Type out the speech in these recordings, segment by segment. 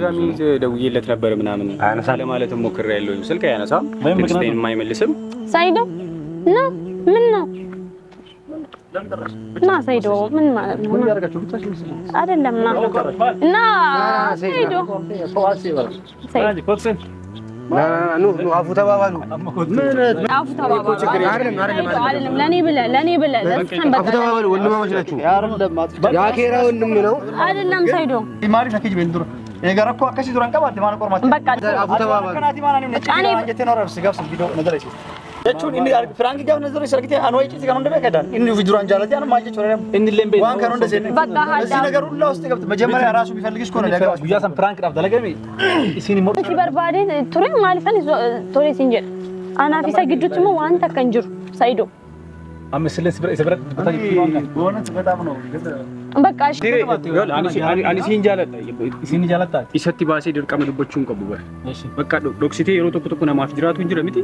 ጋሚዝ ደውዬለት ነበር ምናምን አነሳ ለማለት ሞክሬ ያለው ስልክ ያነሳም ቴክስቴን የማይመልስም ሳይዶ ና ምን ነው ና ሳይዶ ምን ማለት ነው አይደለም ና ሳይዶ ኑ አፉ ተባባሉ አይደለም ለኔ ብለ አፉ ተባባሉ ወንድማማች ናችሁ ያኬራ ወንድም ነው አይደለም ሳይዶ ማሪ ፈኪጅ በእንድሮ የጋራኮ አከሲ ዱራን ቀባል ማን ቆርማት በቃ አፉ ተባባሉ ከናቲ ማን ነው ነጭ አንጀቴ ነው ረብስ ጋብስ ቪዲዮ ነገር እሺ እቹን እንዴ ፍራንክ ጋር ነዘር ሰርክቴ አንዋይጭ ሲጋር እንደበ ከዳን እን ቪዲዮን ጃለቲ አን ማልጭ ወረም እንለም በ ዋን ከነው እንደዚህ በቃ እዚህ ነገር ሁሉ ውስጥ ገብት መጀመሪያ ራሱ ቢፈልግሽ ኮነ ለጋባሽ ጉያሰን ፍራንክ ዳፍ ደለገሚ ሲኒ ሞት ሲበርባዴ ቱሪ ማልፈን ቶሪ ሲንጀር አናፊሳ ግዱትሙ ዋን ተከንጅሩ ሳይዶ አምስለ ሲበረት በታኝ ፊዋንጋ ቦነስ በጣም ነው በቃ እሺ አኒ ሲኒ ጃለታ ኢሰቲ ባሴ ድርቀም ልቦቹን ቀቡበር በቃ ዶክሲቴ የሮ ቶኩ ነማፍ ጅራቱ እንጂ ለሚቲ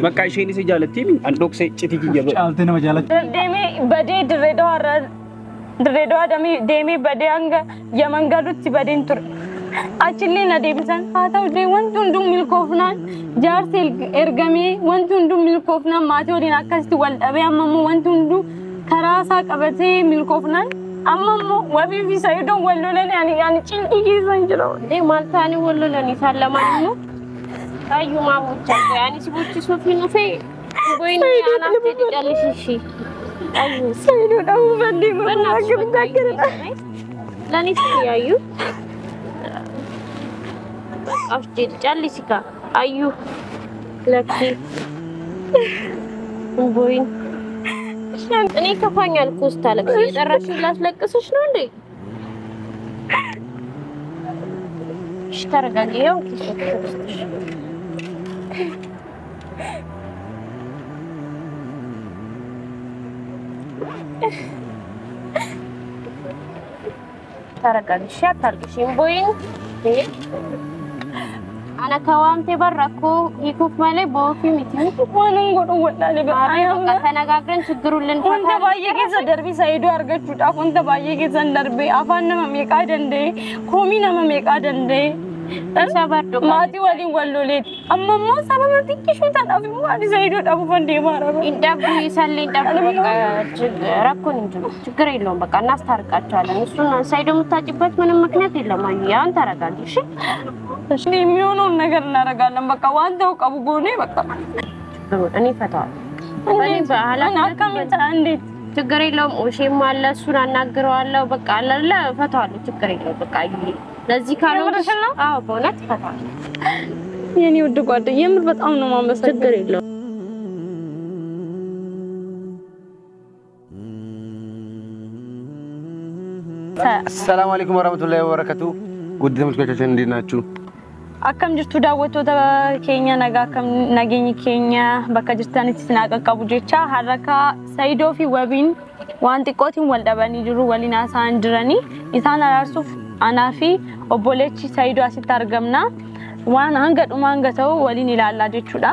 በቃ ኢሼኒ ሲጃለቲ አን ዶክሴ ጭቲ ጅጀበ ጫልቴ ነው ጃለቲ ደሜ በዴ ድሬዳዋ ደሜ በዴ አንገ የመንገዱት በዴን ቱር አችሊ ነዴብሰን አታው ዴ ወንቱ እንዱ ሚልኮፍናን ጃርሴል ኤርገሜ ወንቱ እንዱ ሚልኮፍናን ማቴዎዲን አካስቲ ወልደበ አመሙ ወንቱ እንዱ ከራሳ ቀበቴ ሚልኮፍናን አመሙ ወቢቢ ሳይዶ ወሎለን ያኒ ጭንቂ ይዘንጅለው ዴ ማልታኒ ወሎለን ይሳለማን ነው አዩ ማሙቻ ያኒ ሲቦች ሶፊ ኑፌ ወይኔ አናፍቴ ዲዳልሽ እሺ አዩ ሳይዶ ነው በልይ ወናግም ታከረና ለኔ ሲያዩ አፍቴል ጫልሲካ አዩ ለኪ ቦይን እኔ ከፋኛል ኮስታ ለክ የጠራሽ ላስለቅስሽ ነው እንዴ እሺ ተረጋጊው ተረጋጊ ሻታልሽ ቦይን أنا كوام تبركو يكوف مالي بوفي ميتين وانا نقول ولا لبا أنا قاعدين تقولون لنا وانت باية كذا دربي سايدو أرجع شوت أف وانت باية كذا دربي أفان ما ميكادن ده كومي ما ميكادن ده ما تي والي والولد أما ما سبب ما تيجي شو تان أبي مو أدي سايدو أبو فندي مارا إنت أبي سالي إنت أبي ركون إنتو تكرر لهم بقى الناس تارك أتوالن يسون سايدو متاجبات من المكنة إلا ما يان تارك عنديش شنو ميونو ነገር እናረጋለን በቃ ዋንታው ቀቡጎኔ በቃ እኔ ፈታው እኔ በኋላ አካምታ እንዴት ችግር የለውም ኦሼም አለ እሱን አናግረዋለሁ በቃ አለለ ፈታው ችግር የለውም በቃ ለዚህ ካለው አዎ በእውነት ፈታው የኔ ውድ ጓደኛዬ የምር በጣም ነው ማመሰግነው ችግር የለውም ሰላም አለይኩም ወራህመቱላሂ ወበረካቱ ውድ ተመልካቾች እንዴት ናችሁ akkam jirtu daawwattoota keenya nagaa akkam nageenyi keenya bakka jirtanitti sinaqaqabu jecha haraka Saidoo fi Wabiin waan xiqqootiin wal dhabanii jiru waliin haasa'an jirani isaan araarsuuf anaa fi obboleechi Saidoo asitti argamna waan hanga dhumaan ta'u waliin ilaallaa jechuudha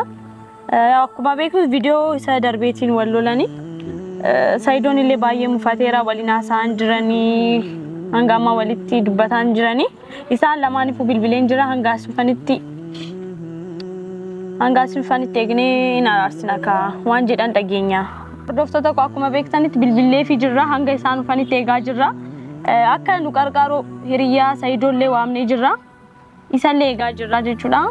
akkuma beeknu viidiyoo isa darbeetiin wal lolani Saidoon illee baay'ee mufateera waliin haasa'an jirani hangama walitti dubbatan jirani isaan lamaanifu bilbileen jira hangaasufanitti eegnee nararsinaka waan jedhan dhageenya hordoftoota ko akkuma beektanitti bilbilee fi jirra hanga isaan ufanitti eegaa jirra akka nu qarqaroo hiriyaa Saidoolee waamnee jirra isallee eegaa jirra jechuudha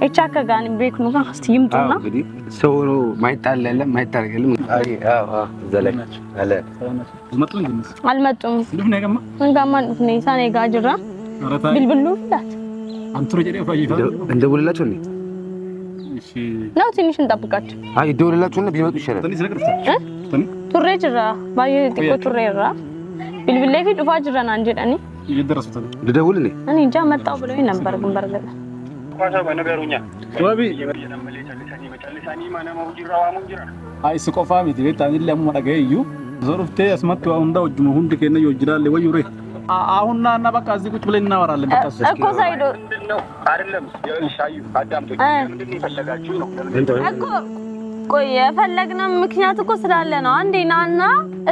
echa akka gaan beeknu kan asti yimtuuna እንግዲህ ሰው ነው ማይጣለለ ማይታረገለም አይ አዎ ዘለክ አለ almattum hangama dhufne isaan eegaa jirra bilbiluu ላት አንትሮ ጀዴ ፋይፋ እንደውልላችሁ ነው እሺ ነው ትንሽ እንጠብቃችሁ አይ እንደውልላችሁና ቢመጡ ይሻላል ትንሽ ነገር ቱሬ ጅራ ባየ ጥቆ ቱሬራ bilbilee fi dhufa jirana anjedani እየደረሱት ልደውል ነኝ እኔ እንጃ መጣው ብለው ነበር ግን በርግጥ ቋሳ በነገሩኛ ወቢ አይ ስቆፋ ሚት ቤት አንድ ለሙ ማዳገዩ ዞርፍቴ አስመጡ አሁንዳ ወጅሙ ሁንድ ከነ ይወጅላል ወይ ይውሬ አሁንና እና በቃ እዚህ ቁጭ ብለን እናወራለን በቃ እኮ ሳይዶ ነው አይደለም ሻዩ አዳምጦኝ ምንድን ይፈልጋችሁ ነው እኮ ቆይ የፈለግና ምክንያት እኮ ስላለ ነው አንዴናና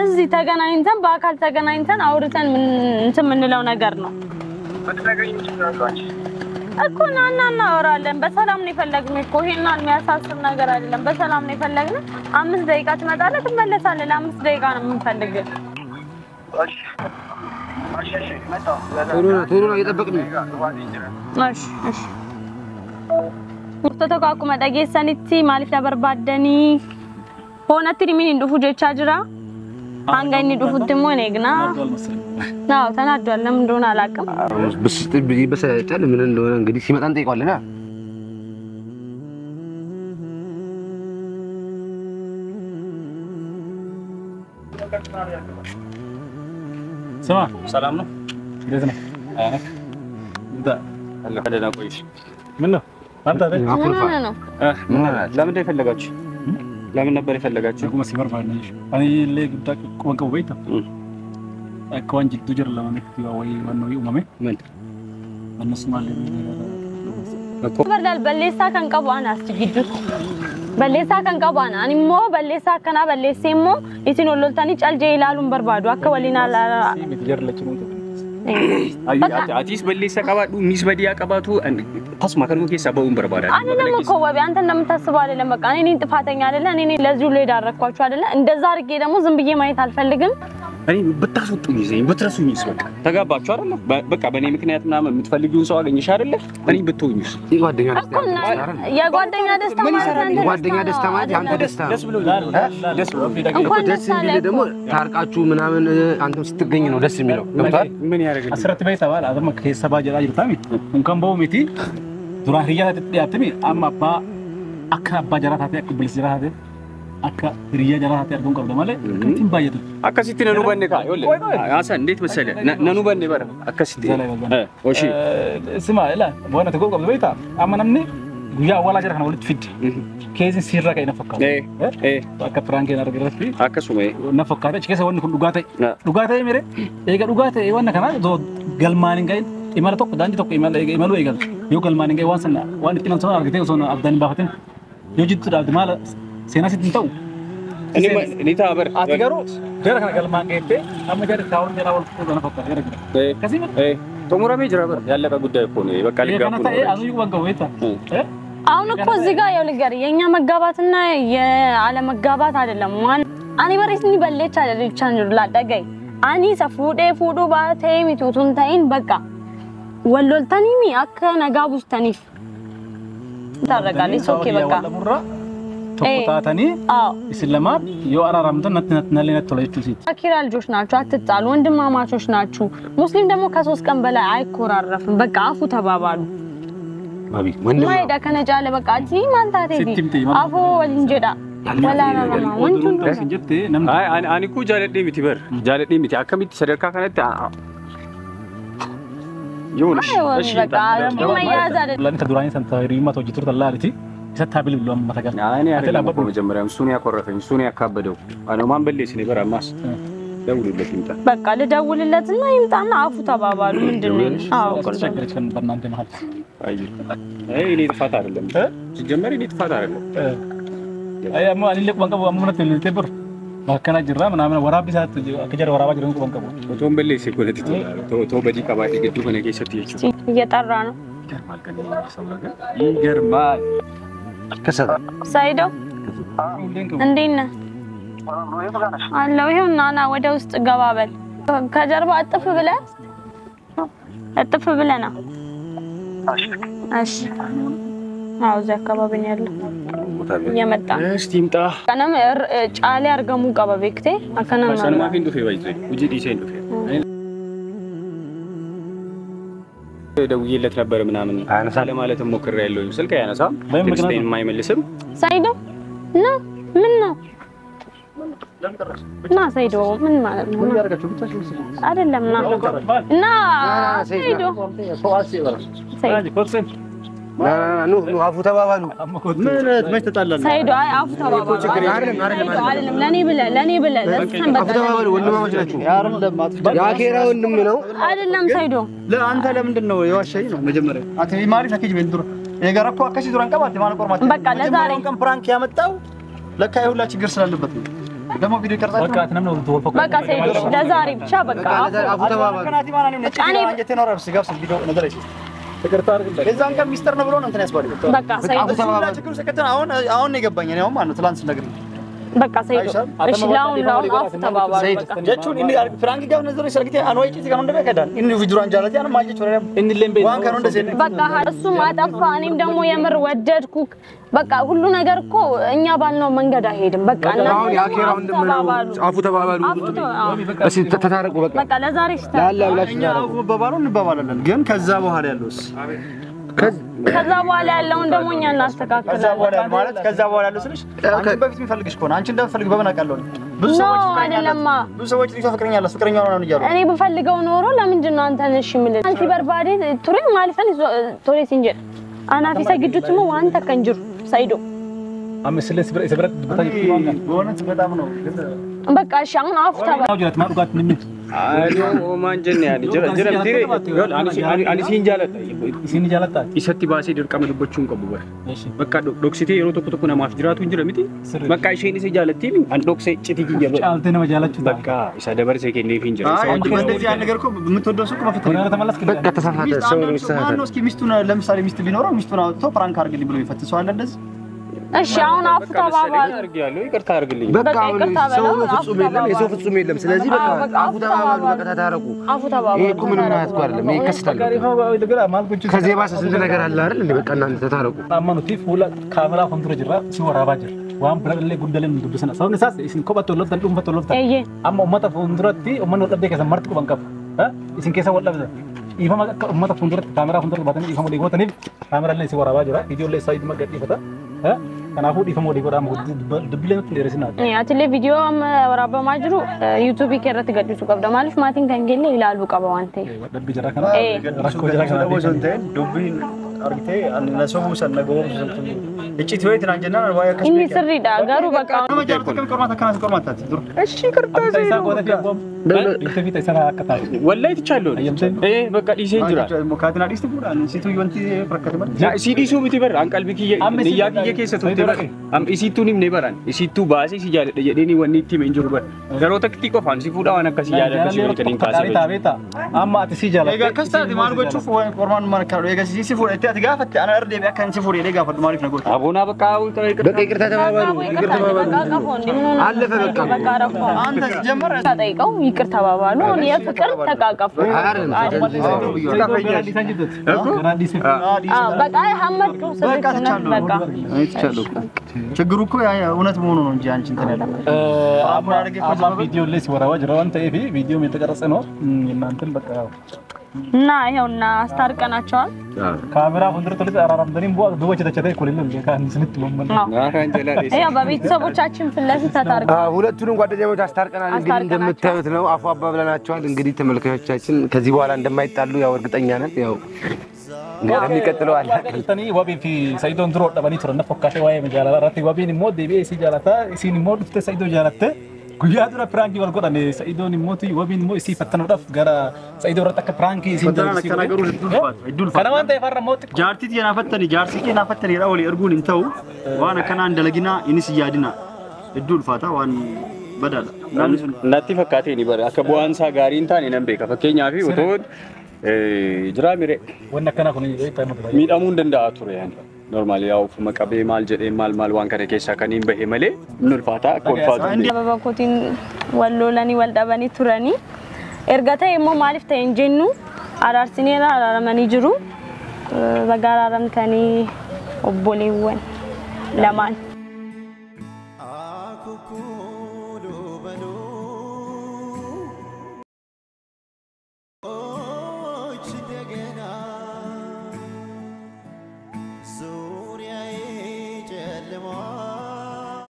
እዚህ ተገናኝተን በአካል ተገናኝተን አውርተን ምን እንትን ምንለው ነገር ነው እኮ ናና እናወራለን በሰላም ነው የፈለግነው እኮ ይሄን የሚያሳስብ ነገር አይደለም በሰላም ነው የፈለግነው 5 ደቂቃ ትመጣለህ ትመለሳለህ ለ5 ደቂቃ ነው የምንፈልገው እሺ ቶሎ ነው እየጠበቅን እሺ Murtoto akkuma dhageessanitti maaliif na barbaadani hoonatti min hin dhufu jechaa jira hanga inni dhufutti immoo hin eegna ናው ተናዷል ለምን እንደሆነ አላውቅም ብስጥ በሰጠል ምን እንደሆነ እንግዲህ ሲመጣ እንጠይቀዋለና ስማ ሰላም ነው እንዴት ነህ አለ ከደና ቆይሽ ምን ነው አንተ ነው ለምን እንደፈለጋችሁ ለምን ነበር የፈለጋችሁ kuma ሲበር ባልነሽ አይ ለግዳ ቆንቀው በይታ አኳን ጅቱ ጀር ለማለት ወይ ወነው ይኡመሜ ምን እነሱ ማለት በርዳል በሌሳ ከንቀባና አስጅዱ በሌሳ ከንቀባና አኒሞ በሌሳ ከና በሌሴሞ ኢቲን ወሎልታኒ ጫልጄ ይላሉን በርባዱ አከወሊና ላ ጀርለች ነው አይ አቲስ በሌሳ ቀባዱ ሚስ በዲያ ቀባቱ ተስማ ከኑ ከሰ በኡን በርባዳ አነለም እኮ ወቢ አንተ እንደምታስበው አይደለም በቃ እኔ ጥፋተኛ አይደለ እኔ ለዚሁ ላይ ዳረኳችሁ አይደለ እንደዛ አርጌ ደግሞ ዝም ብዬ ማየት አልፈልግም እኔ በታስወጡኝ ይዘኝ በትረሱኝስ በቃ ተጋባችሁ አይደለ በቃ በኔ ምክንያት ምናምን የምትፈልጊውን ሰው አገኘሽ አይደለ እኔ ብትሆኝስ የጓደኛ ደስታ የጓደኛ ደስታ ማለት አንተ የጓደኛ ደስታ ማለት አንተ ደስታ ደስ ብሎ ደስ ብሎ ደስ የሚል ደግሞ ታርቃችሁ ምናምን አንተም ስትገኝ ነው ደስ የሚለው ገብቷል ምን ያደርግልኝ አስረት በይ ተባለ አደም ከሰባ ጀራ ይርታሚ እንኳን በውሚቲ ዱራ ህሪያ ተጥያትሚ አማባ አካባ ጀራ ታተ አክብልስ ጀራ ታተ አካ ህሪያ ጀራ ታተ አርጎን ቀርዶ ማለት እንትን ባየቱ አከሲቲ ነኑ በነካ ይወለ አሳ እንዴት መሰለ ነኑ በነ በር አከሲቲ ኦሺ ስማ እላ በሆነ ተቆቀም በይታ አማናምኒ ጉያ ዋላ ጀራ ነው ልትፊድ ኬዝ ሲራቀ ይነፈካው አካ ፍራንክ ያርገረፍ አከሱመ ነፈካተ ቸከሰ ወን ሁሉ ዱጋታ ምሬ ኤጋ ዱጋታ ወን ከና ዞ ገልማን ጋይ ኢማለ ቶክ ዳንጂ ቶክ ኢማሉ ኤጋል ዮ ገልማን ጋይ ዋንሰና ዋን ጥናን ሰው አርገቴ ሰው አብዳን ባፈተን ዮጅት ዳድ ማለ ሴናሲት እንተው እኔ ታበር አትገሩ ደረከ ገልማን ጋይቴ አመጀር ታውን ጀራ ወልኩ ነፈካ ያረግ ከዚህ ቶሙራሜ ጅራበር ያለቀ ጉዳይ እኮ ነው በቃ ሊጋቡ ነው አዙ ወንገው ወይታ አሁን እኮ እዚህ ጋር ያው ልገር የኛ መጋባትና የዓለ መጋባት አይደለም ማን አኒ በሬስኒ በለች አይደል ቻንጅር ላደገይ አኒ ሰፉዴ ፉዱ ባቴ ሚቱቱን ታይን በቃ ወሎልታኒሚ አከ ነጋቡስተኒፍ ታረጋለች ኦኬ በቃ ተቆጣታኒ እስላማ የአራራምተን ነትነለነ ተለይቹ ሲት አኪራ ልጆች ናችሁ አትጣሉ ወንድማማቾች ናችሁ ሙስሊም ደግሞ ከ3 ቀን በላይ አይኮራረፍም በቃ አፉ ተባባሉ አቢ ወንድም ማይዳ ከነጃለ በቃ አጂ ማንታቴዲ አፉ ወንጀዳ ወላና ወንጁን እንጀት አይ አኒኩ ጃለዴ ሚቲበር ጃለዴ ሚቲ አከሚት ሰደርካ ከነተ ይሁንሽ እሺ በቃ የማያዝ አይደል ለኔ ተዱራኒ ሰንታሪ ማቶ ጅቱር ተላሪቲ ሰታብል ብሎ ማተጋር እኔ አይደለም በመጀመሪያም ሱን ያቆረፈኝ ሱን ያካበደው አነ ማን በሌስ ነው በራማስ ደውልለት ይምጣ በቃ ልደውልለትና ይምጣና አፉ ተባባሉ ምንድነው አው ቁልቸግረች በእናንተ መሃል አይ እኔ ጥፋት አይደለም ሲጀመር እኔ ጥፋት አይደለም አይ አማ አልልቅ ወንቀው አሙነት ልትብር ማከና ጅራ ምናምን ወራቢ ሰዓት ከጀር ወራባ ጅራ ወንቀው ቶን በሌስ ይኮለት ቶ በዲ ቀባይ ግዱ ሆነ ከሰት ይችላል እየጠራ ነው ይገርማል ከኔ ሰው ነገር ይገርማል ከሰተ ሳይዶ እንዴና አለው ይሁንና ና ወደ ውስጥ ገባበል ከጀርባ አጥፍ ብለና እሺ አው ዘካባብ ነው ያለው የመጣ እስቲ ይምጣ ከነም ጫሊ አርገሙ ቀባቤክቴ አከነም ሰልማ ፊንዱ ፈይባይ ውጂ ዲሴን ዱ ደውዬለት ነበር ምናምን አነሳለ ማለት ሞክሬ ያለው ስልክ ያነሳም ለምክንያት የማይመልስም ሳይዶ ምን ነው ና ሳይዶ ምን ማለት ነው አይደለም ና ሳይዶ ኑ አፉ ተባባሉ ምን ተጣላን ሳይዶ አይ አፉ ተባባሉ አይደለም ለኔ ብለ ለሰን አፉ ተባባሉ ወንድማማች ናችሁ ያኬራ ወንድም ነው አይደለም ሳይዶ ለአንተ ለምንድን ነው የዋሸኝ ነው መጀመሪያ አትይ ማሪ ፈከጅ በንዱር የጋራኮ አከሲ ዱራን ቀባት ማን ቆርማት በቃ ለዛሬ ቀን ፕራንክ ያመጣው ለካ ይሁላ ችግር ስላለበት ነው ደግሞ ቪዲዮ ቀርጻችሁ በቃ ተነምነው ተወልፈው በቃ ሰይዶ ለዛሬ ብቻ በቃ አፉ ተባባሉ ከናቲ ማን ነው ነጭ አንጀቴ ነው ረብስ ጋብስ ቪዲዮ ነገር አይደል ተከርታ አርግልኝ የዛን ቀን ሚስጥር ነው ብሎ ነው እንትን ያስባል በቃ ሰይዶ ችግሩ ሰከተን አሁን ነው የገባኝ እኔ አሁን ማለት ነው ትላንት ስነግርኝ በቃ ሰይዶ እሺ ላውን አፍ ተባባሉ በቃ ጀቹን እንዴ ፍራንክ ጋር ነዘሩ ሰርግቴ አንወጪ ሲጋር እንደበ ከዳን እን ቪዲዮ አንጃላት ያን ማጀች ወረ እንለም ቤት ዋን ከሆነ እንደዚህ በቃ እሱም አጠፋ እኔም ደግሞ የምር ወደድኩክ በቃ ሁሉ ነገር እኮ እኛ ባልነው መንገድ አይሄድም በቃ አሁን ያኬራው እንደምለው አፉ ተባባሉ እሺ ተታረቁ በቃ ለዛሬ ላላ ብላችሁ እኛ አፉ በባሉ እንባባላለን ግን ከዛ በኋላ ያለውስ ከዛ በኋላ ያለውን ደግሞ እኛ እናስተካክላለን ከዛ በኋላ ያለው ስልሽ አንቺ በፊት የሚፈልግሽ ከሆነ አንቺ እንደምፈልግ በምን አውቃለሁ ብዙ ሰዎች ፍቅረኛ ነው እያሉ እኔ በፈልገው ኖሮ ለምንድን ነው አንተን እሺ የምልህ አንቺ በርባዴ ቱሪ ማልፈን ቶሪ ሲንጀር አናፊ ሰግዱትም ዋንተ ከንጅሩ ሰይዶ አምስለስ ብረት በታጅ ይዋንጋ በእውነት በጣም ነው በቃ እሺ አሁን አፍ ተባባሉ አውጀት ማዱጋት ምን አሎ ማንጀን ያኒ ጀራ ዲሬ አኒ ሲንጃለታ ኢሰቲ ባሲ ድርቀም ልቦቹን ቀቡበ በቃ ዶክሲቴ የሮ ቶኩ ቶኩ ነማፍ ጅራቱ እንጅራ ሚቲ በቃ ኢሼኒ ሲጃለቲ አን ዶክሴ ጭቲ ጊጀበ ጫልቴ ነው መጃላችሁ በቃ ኢሳ ደበር ሰከ ኔ ፊንጀራ አንቺ እንደዚህ ያን ነገር እኮ የምትወደው ሱቅ መፈተሽ ነው ተመለስክ በቃ ተሳፋተ ሰው ነው የሚሳፋተ ማነው እስኪ ሚስቱን ለምሳሌ ሚስት ቢኖረው ሚስቱን አውጥቶ ፕራንክ አድርግልኝ ብሎ ይፈትሰው አለ እንደዚህ እሺ አሁን አፍ ተባባሉ አድርጊያለሁ ይቅርታ አድርግልኝ በቃ ሰው ፍጹም የለም የሰው ፍጹም የለም ስለዚህ በቃ አፉ ተባባሉ በቃ ተታረቁ አፉ ተባባሉ ይሄ እኮ ምንም ማለት እኮ አይደለም ይሄ ከስታል ከዚህ ባሰ ስንት ነገር አለ አይደል እንዴ በቃ እናንተ ተታረቁ አማኑቲ ፉላ ካሜራ ኮንትሮ ጅራ ሲወራ ባጀር ዋን ብረለ ጉንደለም ዱብሰና ሰው ነሳስ ኢስን ኮባቶ ሎፍ ተንዱም ፈቶ ሎፍ አማ ኡመታ ፉንድረቲ ኡመን ወደደ ከሰማርት ኮንቀፍ ኢስን ከሰ ወላ ኢፋማ ኡመታ ፉንድረት ካሜራ ፉንድረት ባተን ኢፋማ ሊጎተኒ ካሜራ ላይ ሲወራ ባጀራ ቪዲዮ ላይ ሳይድ መገድ ይፈታ ከናፉ ዲፈሞ ዲጎዳም ድብለነት ለረስና አትሌ ቪዲዮ ወራባ ማጅሩ ዩቲዩብ ከረት ገድሱ ቀብዳ ማለፍ ማቲን ከንገለ ይላሉ ቀባዋንቴ ደብ ጀራ ከና ራስኮ ጀራ ከና ወሰንቴ ዱብን አርግቴ አነሰው ሰነገው እቺት ወይ ትናንጀና ዋያ ከሽ ኢኒ ስሪዳ ጋሩ በቃ መጀመሪያ ከቆርማታ ከናስ ቆርማታት ዱር እሺ ይቅርታ ሳይሳ ቆደ ቢያቆም ኢንተርቪው ተሰራ አከታው ወላይ ትቻለው በቃ ዲሴ እንጅራ ሞካትና ዲስት ቡራን ሲቱ ይወንቲ ፍረከተ ማለት ያ ሲዲሱ ቢትበር አንቀልቢክ ያቂየ ከሰቱ ተበር አም ኢሲቱንም ነበራን ኢሲቱ ባሲ ሲጃለ የደኒ ወኒቲ መንጅሩ በር ገሮ ተክቲ ቆፋን ሲፉዳ ዋና ከሲያለ ከሲዩ ተኒን ካሰበ ታቤታ አማ ሲጃለ ኤጋ ከስታቲ ማልጎቹ ቆርማን ማርካዶ ኤጋ ሲፉ እቴት ጋፈት አና እርዴ ቢያካን ሲፉ ኤጋ ፈድ ማሪፍ ነገር አቡና በቃ ይቅርታ ተባባሉ ይቅርታ ተባባሉ አለፈ በቃ አንተ ጀመረ ታጠይቀው ይቅርታ ተባባሉ የፍቅር ተቃቀፉ በቃ ሐመዱ በቃ ችግሩ እኮ እውነት መሆኑ ነው እንጂ አንቺ እንትን ያለው አማ ቪዲዮ ላይ ሲወራው ጀራውን ተይፊ ቪዲዮ የተቀረጸ ነው እናንተን በቃ እና ይሄውና አስታርቀናቸዋል ካሜራ ኮንትሮል ተለጽ አራራም ደሪም ዱወች ተቸታይ ኮለለም ለካን ስንት ወመን ያው በቤተሰቦቻችን ፍለፊት ተታርቀናል ሁለቱንም ጓደኛሞች አስታርቀናል እንግዲህ እንደምታዩት ነው አፉ አባብለናቸዋል እንግዲህ ተመልካቾቻችን ከዚህ በኋላ እንደማይጣሉ ያው እርግጠኛ ነን ያው እንደሚቀጥለው አለ ተኒ ወቢ ፊ ሰይዶን ድሮ ደበኒ ተረነ ፎካሽ ዋይ መጃላ ራቲ ወቢን ሞድ ዲቢ ሲጃላታ ሲኒ ሞድ ፍተ ሰይዶ ጃላተ ጉያዱራ ፕራንኪ ወልቆዳኔ ሰይዶን ሞቲ ወቢን ሞ ሲ ፈተነው ዳፍ ጋራ ሰይዶ ረተከ ፕራንኪ ሲንተና ከነገሩ ድል ከነማንተ የፈራ ሞት ጃርቲት የናፈተኒ ጃርሲኪ ናፈተኒ ራውሊ እርጉን እንተው ዋና ከና እንደለጊና ኢንስ ያድና ድል ፋታ ዋን በዳላ ናቲ ፈካቴኒ በር አከቦአንሳ ጋሪ እንታን ነምቤ ከፈከኛ ፊ ወቶድ ጅራሚሬ ወና ከና ኩኒ ታይመት ሚዳሙ እንደንዳ አቱረ ያን ኖርማሊ ያው መቀበ ማል ጀዴ ማል ዋን ከደ ኬሳ ከኒም በሄመሌ ኑልፋታ ኮልፋቱ እንዴ በባኮቲን ወሎላኒ ወልዳባኒ ቱራኒ ኤርጋታ የሞ ማሊፍ ተንጀኑ አራርሲኔራ አራማኒ ጅሩ በጋራራም ከኒ ኦቦሌወን ለማን